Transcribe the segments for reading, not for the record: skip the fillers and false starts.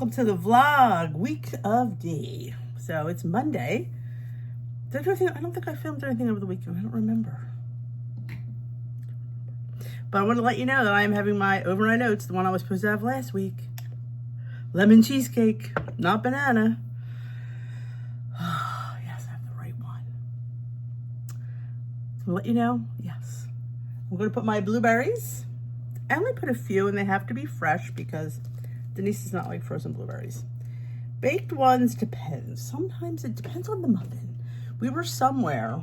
welcome to the vlog, week of D. So it's Monday. I don't think I filmed anything over the weekend. I don't remember. But I want to let you know that I am having my overnight oats, the one I was supposed to have last week. Lemon cheesecake, not banana. Oh, yes, I have the right one. I'll let you know, yes. I'm going to put my blueberries. I only put a few, and they have to be fresh because Denise does not like frozen blueberries. Baked ones depends. Sometimes it depends on the muffin. We were somewhere,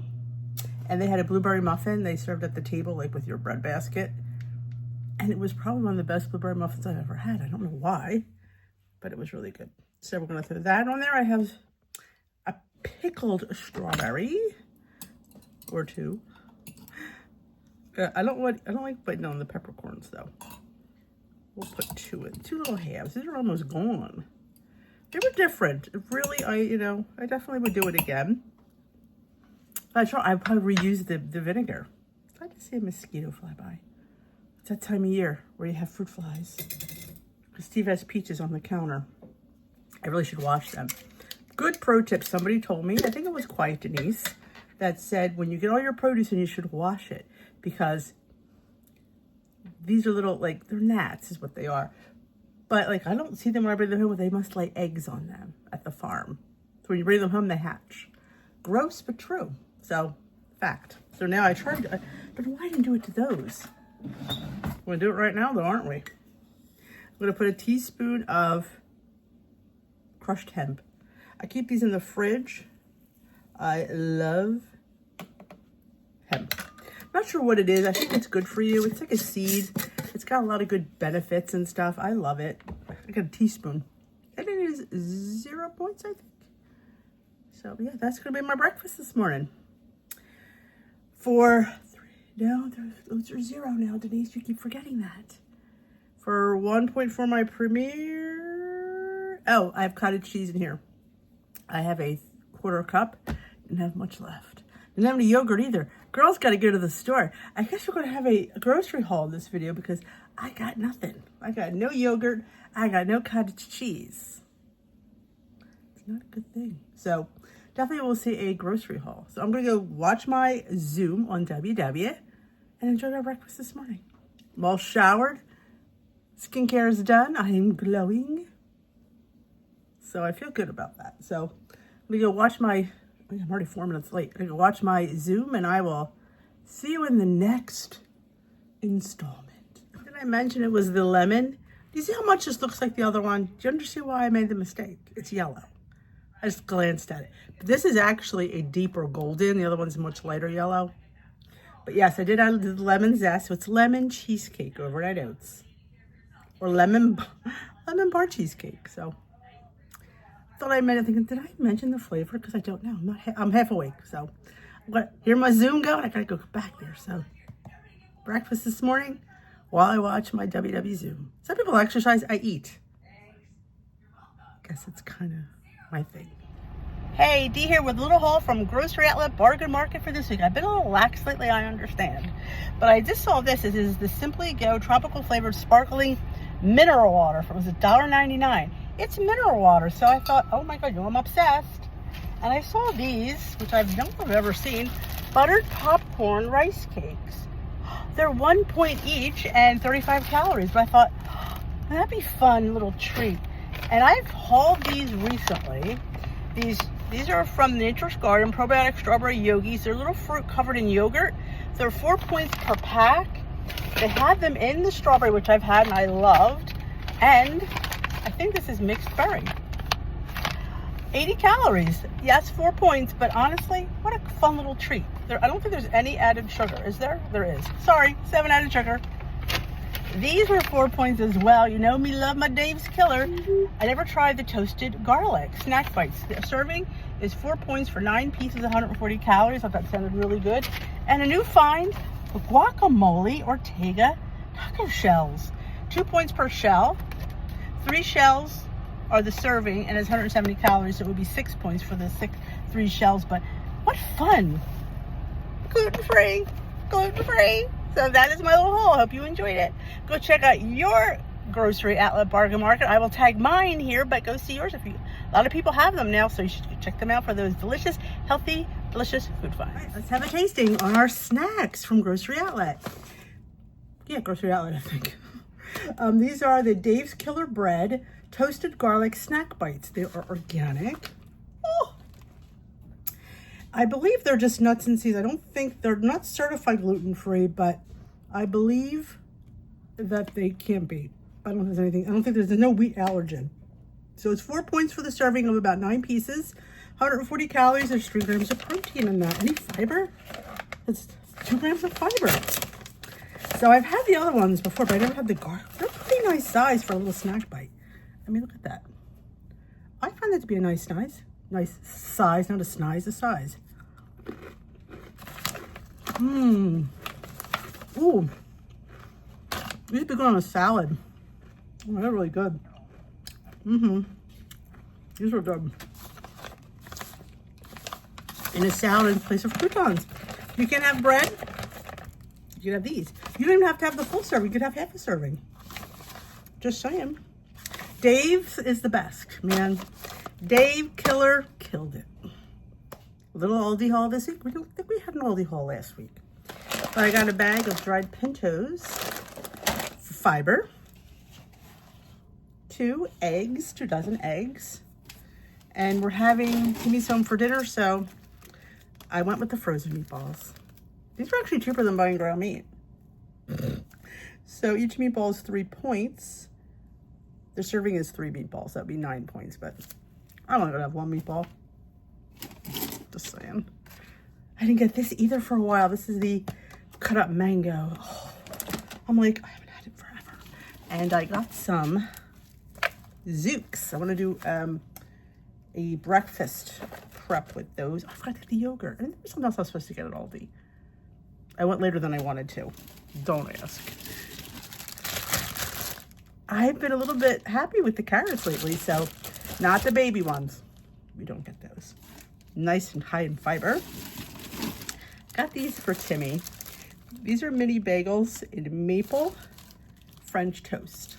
and they had a blueberry muffin they served at the table, like with your bread basket. And it was probably one of the best blueberry muffins I've ever had. I don't know why, but it was really good. So we're going to throw that on there. I have a pickled strawberry or two. I don't like biting on the peppercorns though. We'll put two in, two little halves. These are almost gone. They were different. Really, I definitely would do it again. I'd probably reuse the vinegar. I just see a mosquito fly by. It's that time of year where you have fruit flies. Steve has peaches on the counter. I really should wash them. Good pro tip. Somebody told me, I think it was Quiet Denise, that said when you get all your produce in, you should wash it because these are little, like, they're gnats is what they are. But, like, I don't see them when I bring them home, but they must lay eggs on them at the farm. So when you bring them home, they hatch. Gross, but true. So, fact. So now I tried, but why didn't do it to those? We're going to do it right now, though, aren't we? I'm going to put a teaspoon of crushed hemp. I keep these in the fridge. I love hemp. Not sure what it is. I think it's good for you. It's like a seed. It's got a lot of good benefits and stuff. I love it. I got a teaspoon. And it is 0 points, I think. So, yeah, that's going to be my breakfast this morning. Those are 0 now, Denise. You keep forgetting that. For 1.4, my premier. Oh, I have cottage cheese in here. I have a 1/4 cup. Didn't have much left. Didn't have any yogurt either. Girls got to go to the store. I guess we're going to have a grocery haul in this video because I got nothing. I got no yogurt. I got no cottage cheese. It's not a good thing. So definitely we'll see a grocery haul. So I'm going to go watch my Zoom on WW and enjoy my breakfast this morning. I'm all showered. Skincare is done. I am glowing. So I feel good about that. So I'm going to go watch my... I'm already 4 minutes late. I'm going to watch my Zoom and I will see you in the next installment. Did I mention it was the lemon? Do you see how much this looks like the other one? Do you understand why I made the mistake? It's yellow. I just glanced at it. But this is actually a deeper golden. The other one's much lighter yellow. But yes, I did add the lemon zest. So it's lemon cheesecake overnight oats. Or lemon bar cheesecake. So thought I meant thinking, did I mention the flavor? Because I don't know. I'm half awake. So I'm going to hear my Zoom go and I got to go back there. So breakfast this morning while I watch my WW Zoom. Some people exercise, I eat. I guess it's kind of my thing. Hey, Dee here with a little haul from Grocery Outlet Bargain Market for this week. I've been a little lax lately, I understand. But I just saw this. This is the Simply Go tropical flavored sparkling mineral water. It was $1.99. It's mineral water, so I thought, oh my God, I'm obsessed. And I saw these, which I don't think I've ever seen, buttered popcorn rice cakes. They're 1 point each and 35 calories, but I thought, that'd be a fun little treat. And I've hauled these recently. These are from Nature's Garden, probiotic strawberry yogis. They're little fruit covered in yogurt. They're 4 points per pack. They had them in the strawberry, which I've had and I loved. And I think this is mixed berry. 80 calories. Yes, 4 points, but honestly, what a fun little treat. I don't think there's any added sugar. Is there? There is. Sorry, 7 added sugar. These were 4 points as well. You know me, love my Dave's Killer. I never tried the toasted garlic snack bites. The serving is 4 points for 9 pieces, 140 calories. I thought that sounded really good. And a new find, the guacamole Ortega taco shells. 2 points per shell. 3 shells are the serving and it's 170 calories, so it would be 6 points for the 3 shells. But what fun! Gluten-free. So that is my little haul. I hope you enjoyed it. Go check out your Grocery Outlet Bargain Market. I will tag mine here, but go see yours. A lot of people have them now, so you should check them out for those delicious, healthy, delicious food finds. Right, let's have a tasting on our snacks from Grocery Outlet. Yeah, Grocery Outlet, I think. These are the Dave's Killer Bread Toasted Garlic Snack Bites. They are organic. Oh, I believe they're just nuts and seeds. I don't think they're not certified gluten-free, but I believe that they can't be. I don't think there's no wheat allergen. So it's 4 points for the serving of about 9 pieces, 140 calories. There's 3 grams of protein in that. Any fiber? It's 2 grams of fiber. So I've had the other ones before, but I never had the garlic. They're a pretty nice size for a little snack bite. I mean, look at that. I find that to be a nice size, not a snize, a size. Ooh. These would be good on a salad. Oh, they're really good. These are good. In a salad in place of croutons. You can have bread. You can have these. You don't even have to have the full serving. You could have half a serving. Just saying. Dave's is the best, man. Dave Killer killed it. Little Aldi Haul this week. We don't think we had an Aldi Haul last week. But I got a bag of dried pintos for fiber. 2 eggs, 2 dozen eggs. And we're having Timmy's home for dinner, so I went with the frozen meatballs. These are actually cheaper than buying ground meat. So each meatball is 3 points. The serving is 3 meatballs. That would be 9 points, but I'm only gonna have 1 meatball. Just saying. I didn't get this either for a while. This is the cut up mango. Oh, I'm like, I haven't had it forever. And I got some Zooks. I want to do a breakfast prep with those. Oh, I forgot to get the yogurt. I think there's something else I was supposed to get at Aldi. I went later than I wanted to. Don't ask. I've been a little bit happy with the carrots lately, so not the baby ones. We don't get those. Nice and high in fiber. Got these for Timmy. These are mini bagels in maple French toast.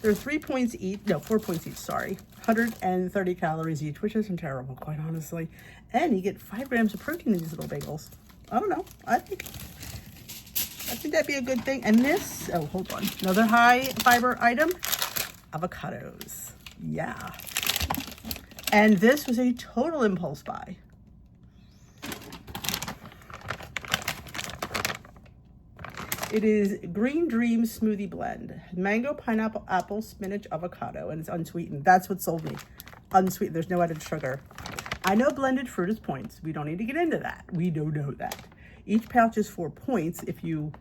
They're 3 points each, no, 4 points each, sorry. 130 calories each, which isn't terrible, quite honestly. And you get 5 grams of protein in these little bagels. I don't know, I think that'd be a good thing. And this, oh, hold on. Another high fiber item, avocados. Yeah. And this was a total impulse buy. It is Green Dream Smoothie Blend. Mango, pineapple, apple, spinach, avocado, and it's unsweetened. That's what sold me. Unsweetened, there's no added sugar. I know blended fruit is points. We don't need to get into that. We don't know that. Each pouch is 4 points if you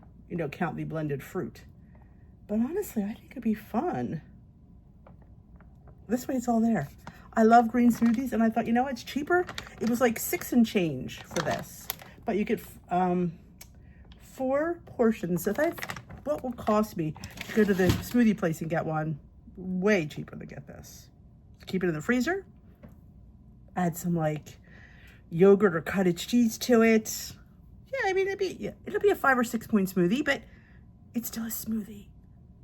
count the blended fruit. But honestly, I think it'd be fun. This way it's all there. I love green smoothies, and I thought, it's cheaper. It was like 6 and change for this. But you get 4 portions. So what will cost me to go to the smoothie place and get one? Way cheaper to get this. Keep it in the freezer. Add some like yogurt or cottage cheese to it. Yeah, I mean, it'll be a 5 or 6 point smoothie, but it's still a smoothie.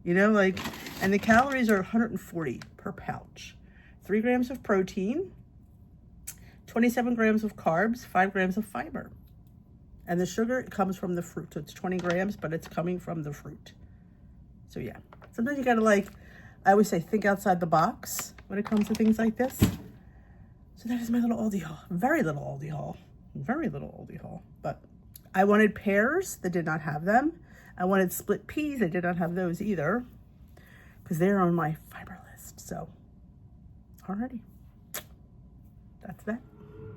And the calories are 140 per pouch. 3 grams of protein, 27 grams of carbs, 5 grams of fiber. And the sugar comes from the fruit. So it's 20 grams, but it's coming from the fruit. So yeah, sometimes you gotta I always say, think outside the box when it comes to things like this. So that is my little Aldi haul. Very little Aldi haul. Very little Aldi haul. But I wanted pears that did not have them. I wanted split peas. I did not have those either because they're on my fiber list. So, alrighty. That's that.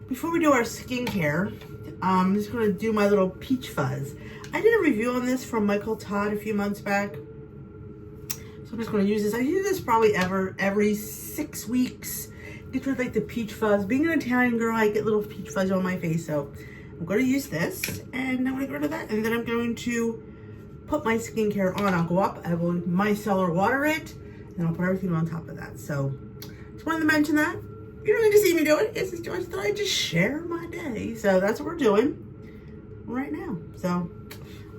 Before we do our skincare, I'm just going to do my little peach fuzz. I did a review on this from Michael Todd a few months back. So I'm just going to use this. I use this probably every 6 weeks. Get rid of like the peach fuzz. Being an Italian girl, I get little peach fuzz on my face. So I'm going to use this and I'm going to get rid of that. And then I'm going to put my skincare on. I'll go up, I will micellar water it, and I'll put everything on top of that. So just wanted to mention that. You don't need to see me do it. It's just that I just share my day. So that's what we're doing right now. So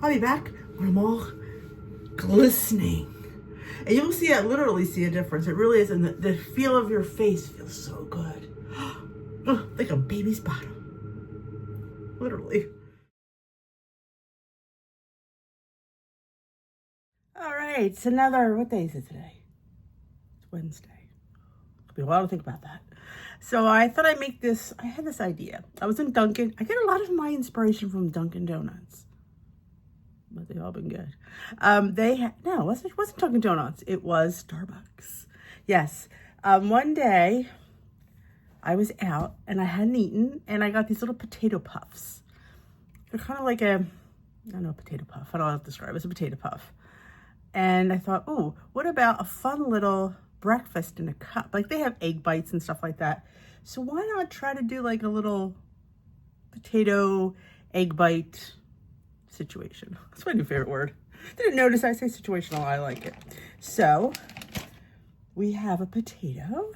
I'll be back when I'm all glistening. And you'll see, literally see a difference. It really is. And the feel of your face feels so good. Like a baby's bottom. Literally. All right, it's what day is it today? It's Wednesday. It'll be a while to think about that. So I thought I'd make this, I had this idea. I was in Dunkin'. I get a lot of my inspiration from Dunkin' Donuts. But they've all been good. No, it wasn't Dunkin' Donuts. It was Starbucks. Yes. One day, I was out and I hadn't eaten and I got these little potato puffs. They're kind of like I don't know, a potato puff. I don't know how to describe it. It's a potato puff. And I thought, oh, what about a fun little breakfast in a cup? Like they have egg bites and stuff like that. So why not try to do like a little potato egg bite situation? That's my new favorite word. Didn't notice I say situational. I like it. So we have a potato.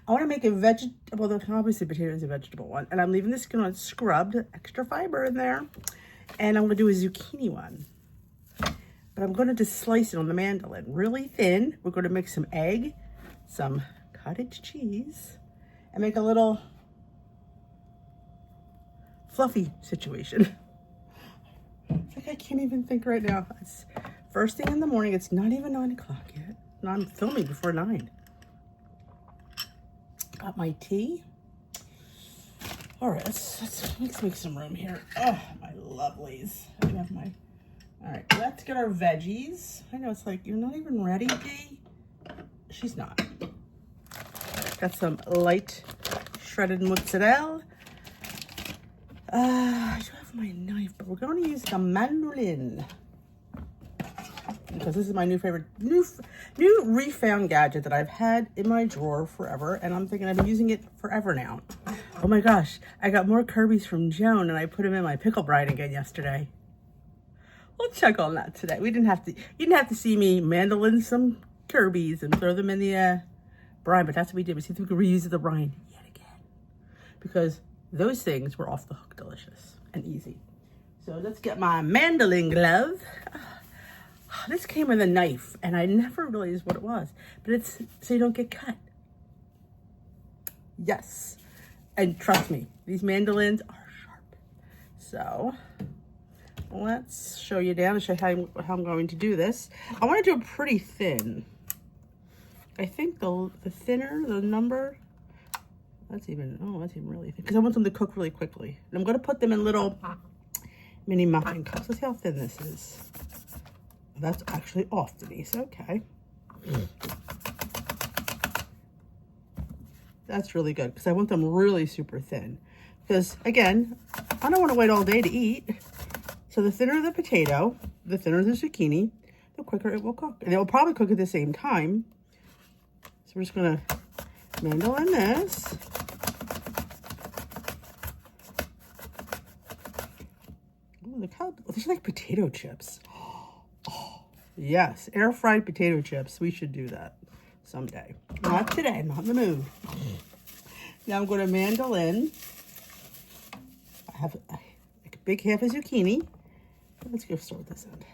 I want to make a vegetable. Well, obviously potato is a vegetable one. And I'm leaving the skin on scrubbed, extra fiber in there. And I'm going to do a zucchini one. But I'm going to just slice it on the mandolin really thin. We're going to mix some egg, some cottage cheese, and make a little fluffy situation. It's like I can't even think right now. It's first thing in the morning. It's not even 9 o'clock yet. And I'm filming before 9. Got my tea. All right, let's make some room here. Oh, my lovelies. I have my... All right, let's get our veggies. I know it's like, you're not even ready, Dee. She's not. Got some light shredded mozzarella. I do have my knife, but we're going to use the mandolin. Because this is my new favorite, new refound gadget that I've had in my drawer forever. And I'm thinking I've been using it forever now. Oh my gosh, I got more Kirby's from Joan and I put them in my pickle brine again yesterday. We'll check on that today. You didn't have to see me mandolin some Kirby's and throw them in the brine, but that's what we did. We see if we could reuse the brine yet again. Because those things were off the hook delicious and easy. So let's get my mandolin glove. This came with a knife and I never realized what it was, but it's so you don't get cut. Yes. And trust me, these mandolins are sharp. So let's show you down and show you how I'm going to do this. I want to do it pretty thin. I think the thinner, the number, that's even really thin. Because I want them to cook really quickly. And I'm going to put them in little mini muffin cups. Let's see how thin this is. That's actually off, Denise. Okay. That's really good because I want them really super thin. Because, again, I don't want to wait all day to eat. So the thinner the potato, the thinner the zucchini, the quicker it will cook. And it will probably cook at the same time. So we're just going to mandolin this. Ooh, look how, these are like potato chips. Oh, yes, air fried potato chips. We should do that someday. Not today, I'm not in the mood. Now I'm going to mandolin. I have a big half of zucchini. Let's go start with this end.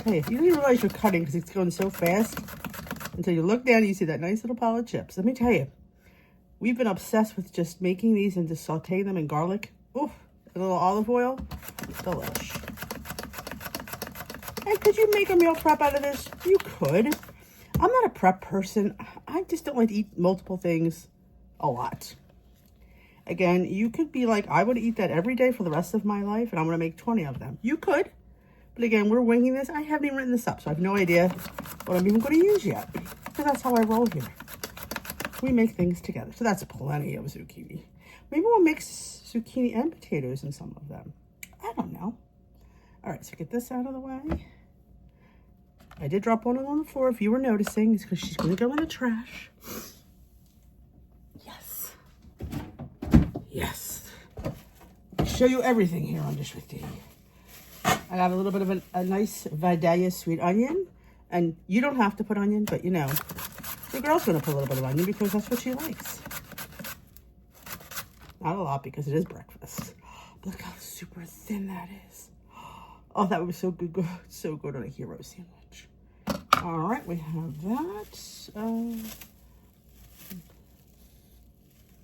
Okay, you don't even realize you're cutting because it's going so fast until you look down and you see that nice little pile of chips. Let me tell you, we've been obsessed with just making these and just sauteing them in garlic. Oof, a little olive oil. Delish. And could you make a meal prep out of this? You could. I'm not a prep person. I just don't like to eat multiple things a lot. Again, you could be like, I would eat that every day for the rest of my life, and I'm going to make 20 of them. You could. But again, we're winging this. I haven't even written this up, so I have no idea what I'm even going to use yet. Because that's how I roll here. We make things together. So that's plenty of zucchini. Maybe we'll mix zucchini and potatoes in some of them. I don't know. All right, so get this out of the way. I did drop one on the floor, if you were noticing. It's because she's going to go in the trash. Yes. Yes. I'll show you everything here on Dish with Dee. I got a little bit of a nice Vidalia sweet onion. And you don't have to put onion, but you know, the girl's going to put a little bit of onion because that's what she likes. Not a lot because it is breakfast. But look how super thin that is. Oh, that was so good, so good on a hero sandwich. All right, we have that.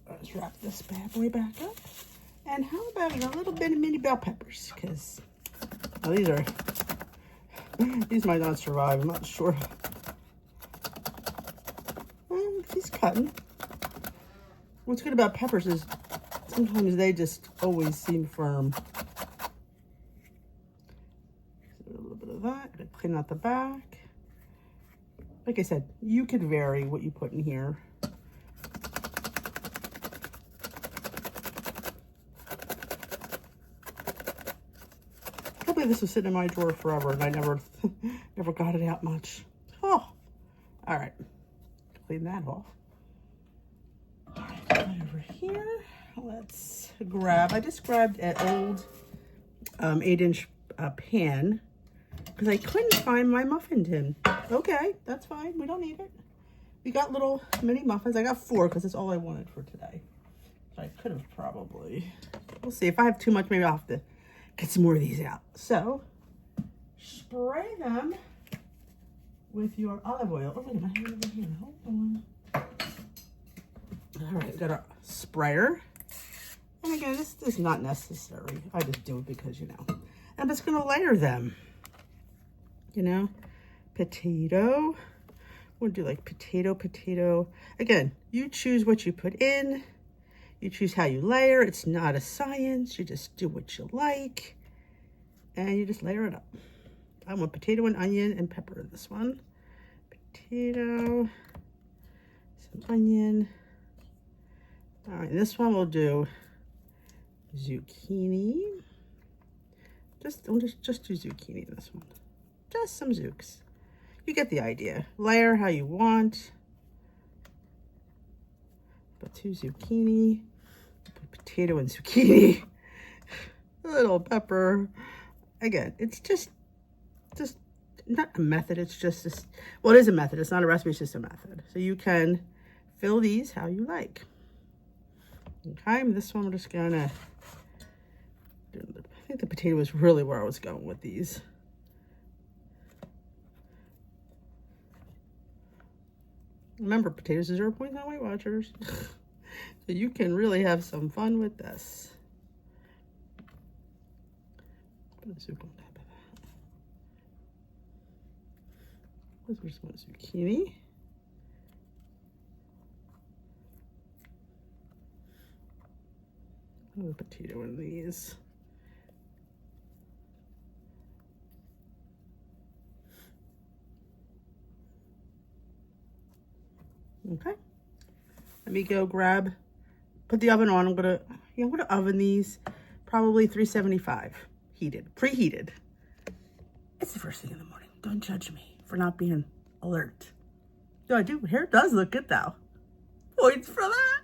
Let's wrap this bad boy back up. And how about a little bit of mini bell peppers? Because these might not survive. I'm not sure. He's cutting. What's good about peppers is sometimes they just always seem firm. So a little bit of that. Clean out the back. Like I said, you could vary what you put in here. I can't believe this was sitting in my drawer forever and I never got it out much. Oh, all right. Clean that off. Right over here, let's grab, I just grabbed an old 8-inch pan because I couldn't find my muffin tin. Okay, that's fine. We don't need it. We got little mini muffins. I got 4 because that's all I wanted for today. So I could have probably, we'll see. If I have too much, maybe I'll have to get some more of these out. So, spray them with your olive oil. Oh, wait a minute, I have it over here. Hold on. All right, got a sprayer. And again, this is not necessary. I just do it because, you know. I'm just going to layer them. You know, potato. We'll do like potato. Again, you choose what you put in. You choose how you layer. It's not a science. You just do what you like. And you just layer it up. I want potato and onion and pepper in this one. Potato, some onion. All right, this one we'll do zucchini. Just do zucchini in this one. Just some zooks. You get the idea. Layer how you want. Put 2 zucchini. Put potato and zucchini. A little pepper. Again, it's just not a method. It's just this. Well, it is a method. It's not a recipe. It's just a method. So you can fill these how you like. Okay, this one we're just gonna. I think the potato is really where I was going with these. Remember, potatoes are 0 points on Weight Watchers. So you can really have some fun with this. Put a soup on top of that. Let's just want zucchini. A potato in these. Okay. Let me go put the oven on. I'm gonna oven these probably 375, preheated. It's the first thing in the morning. Don't judge me for not being alert. No, I do. Hair does look good though. Points for that.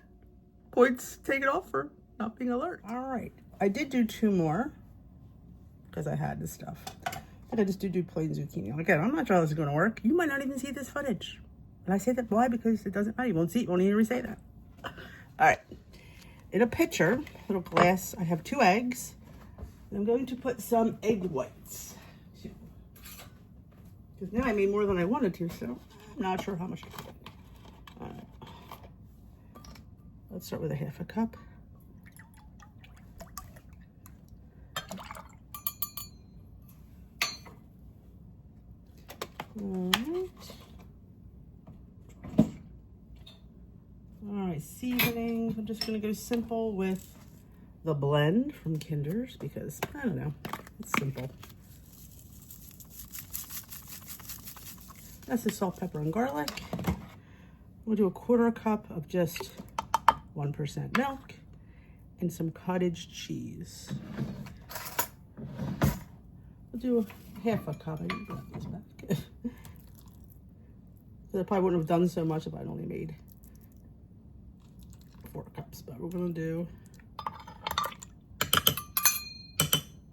Points taken off for not being alert. All right. I did do 2 more because I had this stuff. But I just do plain zucchini. Again, I'm not sure how this is going to work. You might not even see this footage. And I say that why? Because it doesn't matter. You won't see it. You won't hear me say that. All right. In a pitcher, little glass, I have 2 eggs. I'm going to put some egg whites. Because now I made more than I wanted to, so I'm not sure how much to put in. All right. Let's start with a 1/2 cup. All right, seasonings. I'm just going to go simple with the blend from Kinder's because, I don't know, it's simple. That's the salt, pepper, and garlic. We'll do a 1/4 cup of just 1% milk and some cottage cheese. We'll do a 1/2 cup. I need to get this back. I probably wouldn't have done so much if I'd only made 4 cups, but we're gonna do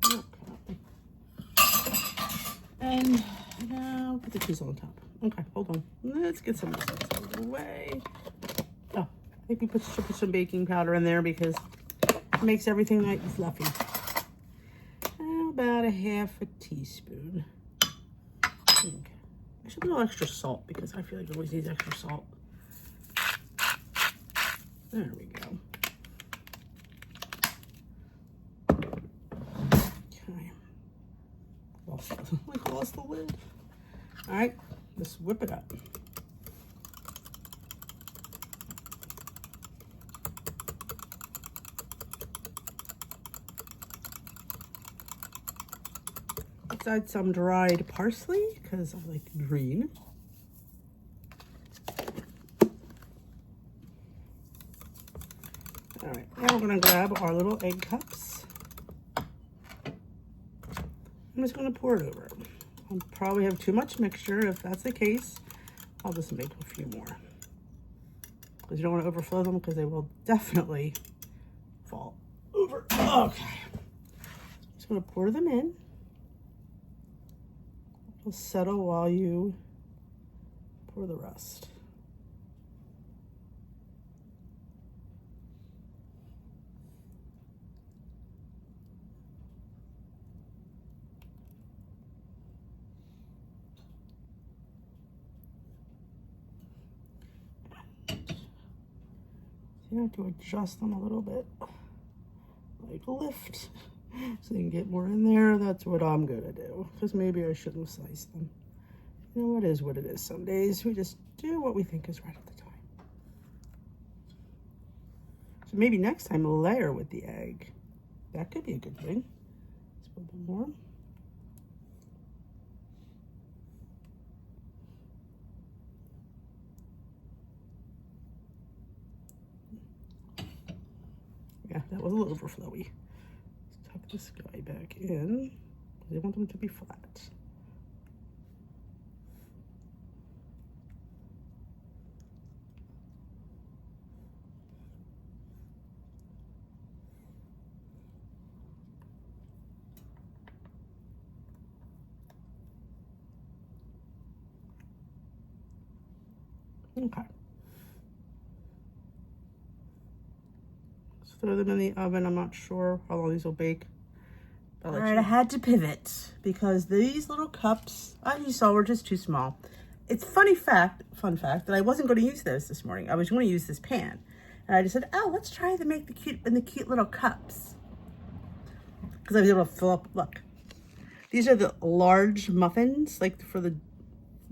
1 cup. And now put the cheese on top. Okay, hold on. Let's get some of this out of the way. Oh, I think we should put some baking powder in there because it makes everything nice and fluffy. about a half a teaspoon. Okay. I should put a little extra salt because I feel like it always needs extra salt. There we go. Okay. Lost the lid. All right, let's whip it up. Let's add some dried parsley because I like green. All right, now we're gonna grab our little egg cups. I'm just gonna pour it over. I'll probably have too much mixture. If that's the case, I'll just make a few more. Because you don't want to overflow them because they will definitely fall over. Okay. Just gonna pour them in. It'll settle while you pour the rest. You have to adjust them a little bit, like lift, so you can get more in there. That's what I'm gonna do, because maybe I shouldn't have sliced them. You know, it is what it is. Some days we just do what we think is right at the time. So maybe next time we'll layer with the egg. That could be a good thing. Let's put a bit more. Yeah, that was a little overflowy. Let's tuck this guy back in. I want them to be flat. Okay. Throw them in the oven. I'm not sure how long these will bake. All right, I had to pivot because these little cups, as you saw, were just too small. It's fun fact that I wasn't going to use those this morning. I was going to use this pan, and I just said, "Oh, let's try to make the cute little cups," because I was able to fill up. Look, these are the large muffins, like for the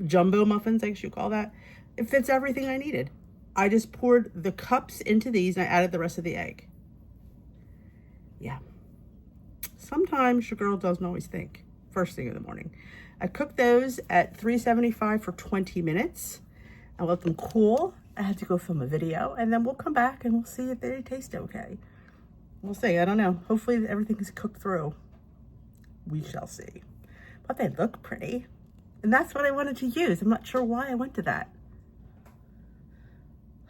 jumbo muffins, I guess you call that. It fits everything I needed. I just poured the cups into these and I added the rest of the egg. Yeah. Sometimes your girl doesn't always think first thing in the morning. I cooked those at 375 for 20 minutes. I let them cool. I had to go film a video and then we'll come back and we'll see if they taste okay. We'll see. I don't know. Hopefully everything is cooked through. We shall see. But they look pretty. And that's what I wanted to use. I'm not sure why I went to that.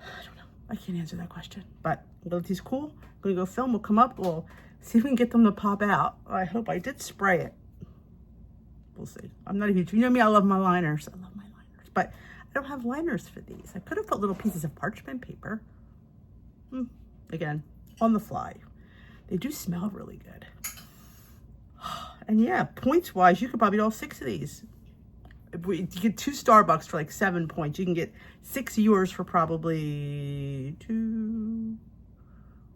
I don't know. I can't answer that question. But I'm gonna let these cool. I'm gonna go film. We'll come up. We'll see if we can get them to pop out. I hope I did spray it. We'll see. I'm not a huge, you know me, I love my liners. I love my liners. But I don't have liners for these. I could have put little pieces of parchment paper. Again, on the fly. They do smell really good. And yeah, points-wise, you could probably get all 6 of these. If you get 2 Starbucks for like 7 points. You can get 6 yours for probably 2,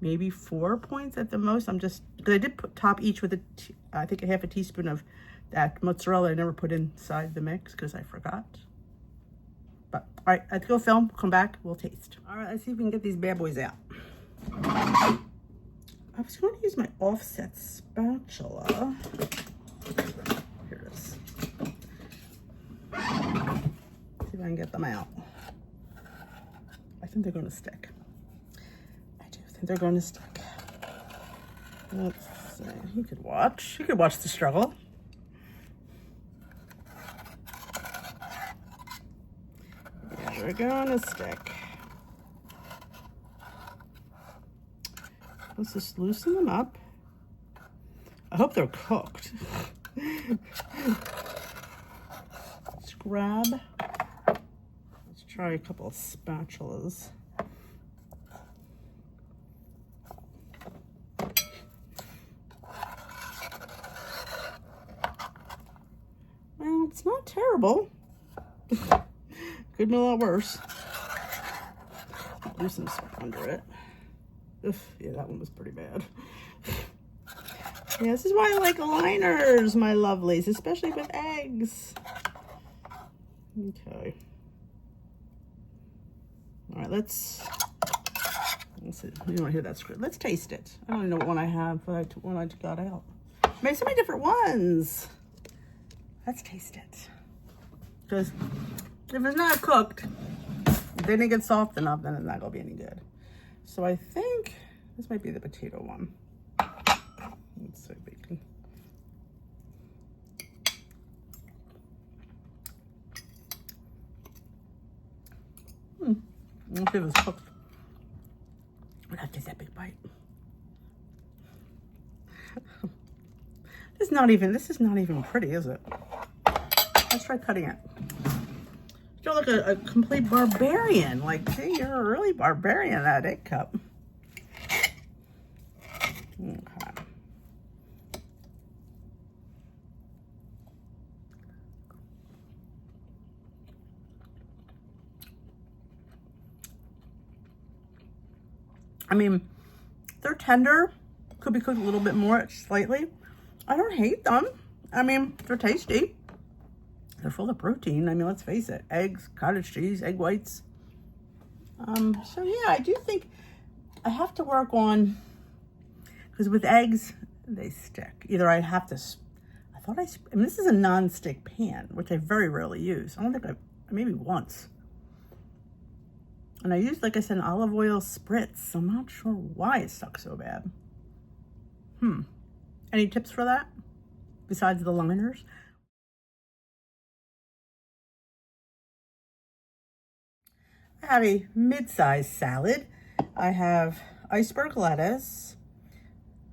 maybe 4 points at the most. I'm just, because I did top each with I think a half a teaspoon of that mozzarella I never put inside the mix because I forgot. But all right, I have to go film, come back, we'll taste. All right, let's see if we can get these bad boys out. I was going to use my offset spatula. Here it is. See if I can get them out. I think they're going to stick. I do think they're going to stick. Let's see. You could watch. You could watch the struggle. Yeah, they're going to stick. Let's just loosen them up. I hope they're cooked. Let's grab. Let's try a couple of spatulas. It's not terrible. Could be a lot worse. Do some stuff under it. Oof, yeah, that one was pretty bad. Yeah, this is why I like liners, my lovelies, especially with eggs. Okay. All right, let's see. You don't hear that script. Let's taste it. I don't even know what one I have, what I got out. Maybe so many different ones. Let's taste it. Because if it's not cooked, then it gets soft enough, then it's not gonna be any good. So I think this might be the potato one. Let's see if we can. Let's see if it's cooked. I'm gonna take that big bite. This is not even pretty, is it? Let's try cutting it. You look like a complete barbarian. Like, gee, you're a really barbarian, that egg cup. Okay. I mean, they're tender. Could be cooked a little bit more, slightly. I don't hate them. I mean, they're tasty. They're full of protein. I mean, let's face it. Eggs, cottage cheese, egg whites. So yeah, I do think I have to work on, because with eggs, they stick. Either I have to, I mean, this is a non-stick pan, which I very rarely use. I don't think maybe once. And I used, like I said, an olive oil spritz. I'm not sure why it stuck so bad. Any tips for that besides the liners? I have a mid-size salad. I have iceberg lettuce,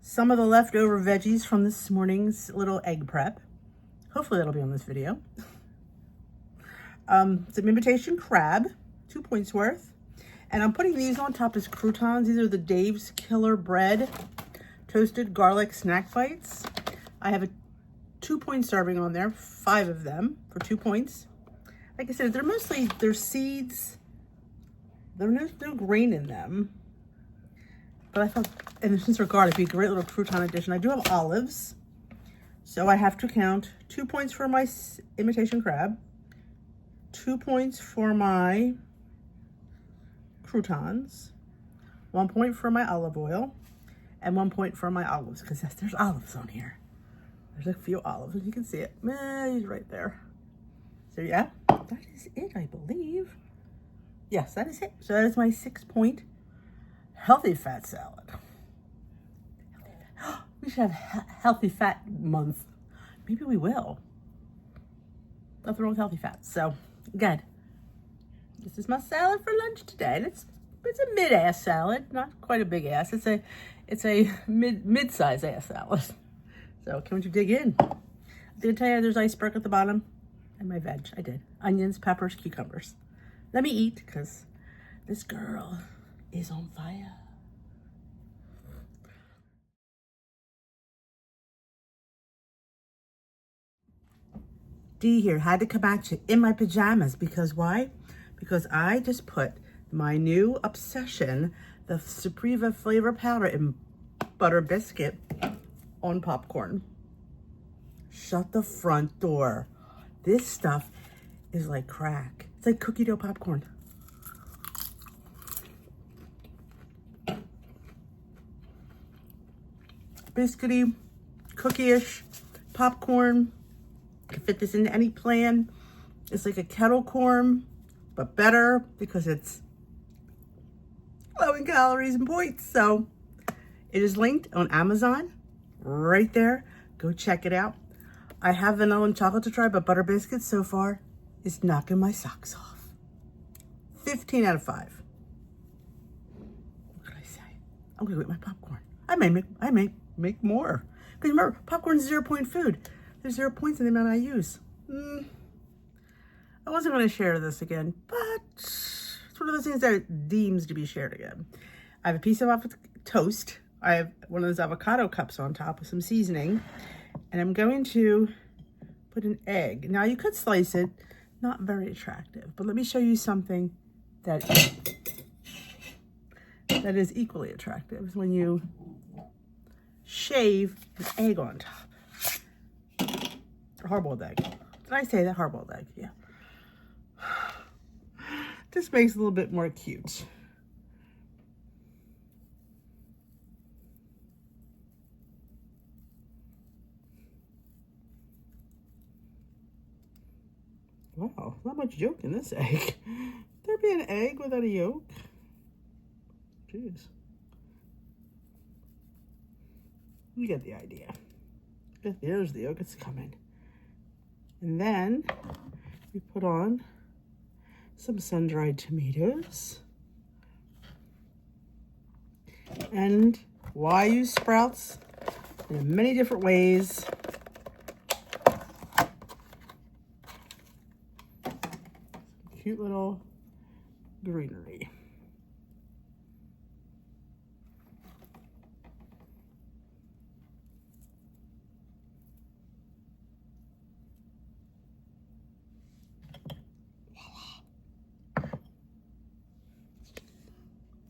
some of the leftover veggies from this morning's little egg prep. Hopefully that'll be on this video. Some imitation crab, 2 points worth. And I'm putting these on top as croutons. These are the Dave's Killer Bread toasted garlic snack bites. I have a 2-point serving on there, 5 of them for 2 points. Like I said, they're seeds. There's no grain in them. But I thought, and since they're garlic, it'd be a great little crouton addition. I do have olives. So I have to count 2 points for my imitation crab, 2 points for my croutons, 1 point for my olive oil, and 1 point for my olives, because there's olives on here. There's a few olives, you can see it. He's right there. So yeah, that is it, I believe. Yes, that is it. So that is my 6-point healthy fat salad. We should have healthy fat month. Maybe we will. Nothing wrong with healthy fats. So good. This is my salad for lunch today. And it's a mid-ass salad, not quite a big ass. It's a mid-size ass salad. So can't you dig in? I did tell you there's iceberg at the bottom and my veg. I did. Onions, peppers, cucumbers. Let me eat, because this girl is on fire. D here, had to come at you in my pajamas, because why? Because I just put my new obsession, the Suprema flavor powder in butter biscuit, on popcorn. Shut the front door. This stuff is like crack. It's like cookie dough popcorn. Biscuity, cookie-ish popcorn. Can fit this into any plan. It's like a kettle corn, but better because it's low in calories and points. So it is linked on Amazon right there. Go check it out. I have vanilla and chocolate to try, but butter biscuits so far is knocking my socks off. 15 out of 5. What can I say? I'm gonna go eat my popcorn. I may make more. Because remember, popcorn is 0-point food. There's 0 points in the amount I use. I wasn't going to share this again, but it's one of those things that deems to be shared again. I have a piece of avocado toast. I have one of those avocado cups on top with some seasoning. And I'm going to put an egg. Now you could slice it, not very attractive, but let me show you something that is equally attractive when you shave an egg on top. A hard-boiled egg. Did I say that? Hard-boiled egg, yeah. This makes it a little bit more cute. Wow, not much yolk in this egg. There be an egg without a yolk? Jeez. You get the idea. There's the yolk, it's coming. And then we put on some sun-dried tomatoes. And why use sprouts? In many different ways. Cute little greenery.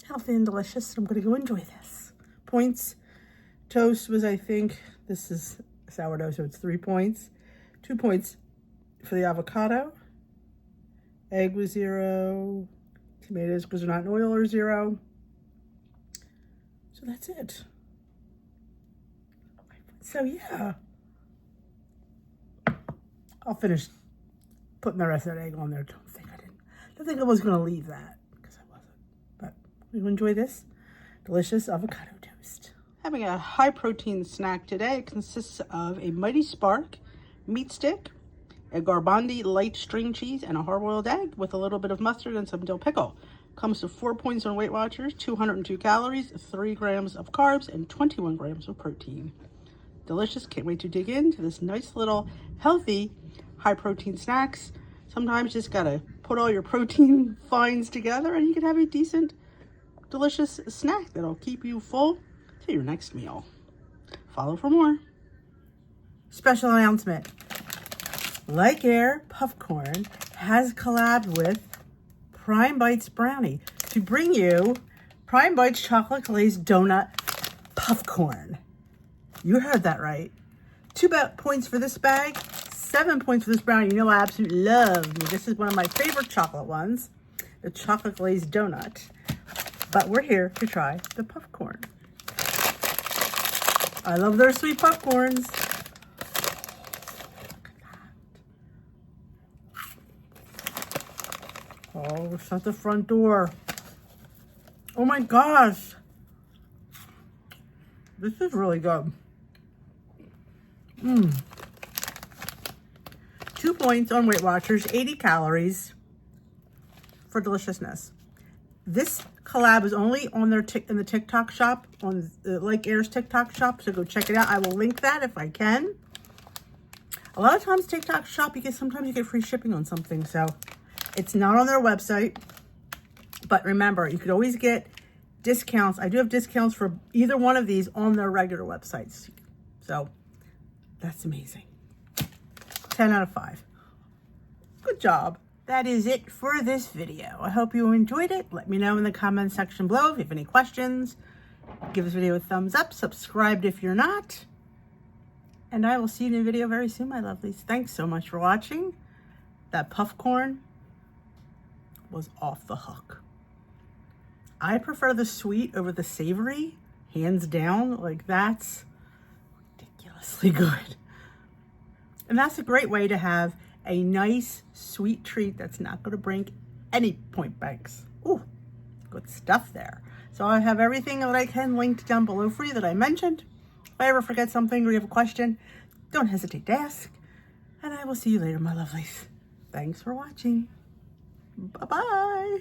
Healthy and delicious. I'm going to go enjoy this. Points. Toast was, I think, this is sourdough, so it's 3 points. 2 points for the avocado. Egg was 0. Tomatoes, because they're not in oil, are 0. So that's it. So yeah. I'll finish putting the rest of that egg on there. Don't think I was going to leave that, because I wasn't. But you enjoy this delicious avocado toast. Having a high protein snack today. It consists of a Mighty Spark meat stick, a Garbondi light string cheese, and a hard-boiled egg with a little bit of mustard and some dill pickle. Comes to 4 points on Weight Watchers, 202 calories, 3 grams of carbs, and 21 grams of protein. Delicious. Can't wait to dig into this nice little healthy high protein snacks. Sometimes you just gotta put all your protein finds together and you can have a decent, delicious snack that'll keep you full to your next meal. Follow for more. Special announcement. Like Air Puffcorn has collabed with Prime Bites Brownie to bring you Prime Bites Chocolate Glazed Donut Puffcorn. You heard that right. 2 points for this bag, 7 points for this brownie. You know I absolutely love me. This is one of my favorite chocolate ones, the chocolate glazed donut. But we're here to try the puffcorn. I love their sweet puffcorns. Oh, shut the front door. Oh my gosh. This is really good. 2 points on Weight Watchers, 80 calories for deliciousness. This collab is only on their in the TikTok shop, on Like Air's TikTok shop, so go check it out. I will link that if I can. A lot of times TikTok shop, sometimes you get free shipping on something, so it's not on their website. But remember, you could always get discounts. I do have discounts for either one of these on their regular websites. So that's amazing. 10 out of 5. Good job. That is it for this video. I hope you enjoyed it. Let me know in the comment section below if you have any questions. Give this video a thumbs up. Subscribe if you're not. And I will see you in a video very soon, my lovelies. Thanks so much for watching. That puffcorn was off the hook. I prefer the sweet over the savory, hands down. Like, that's ridiculously good. And that's a great way to have a nice sweet treat that's not going to bring any point blanks. Ooh, good stuff there. So I have everything that I can linked down below for you that I mentioned. If I ever forget something or you have a question, don't hesitate to ask. And I will see you later, my lovelies. Thanks for watching. Bye-bye.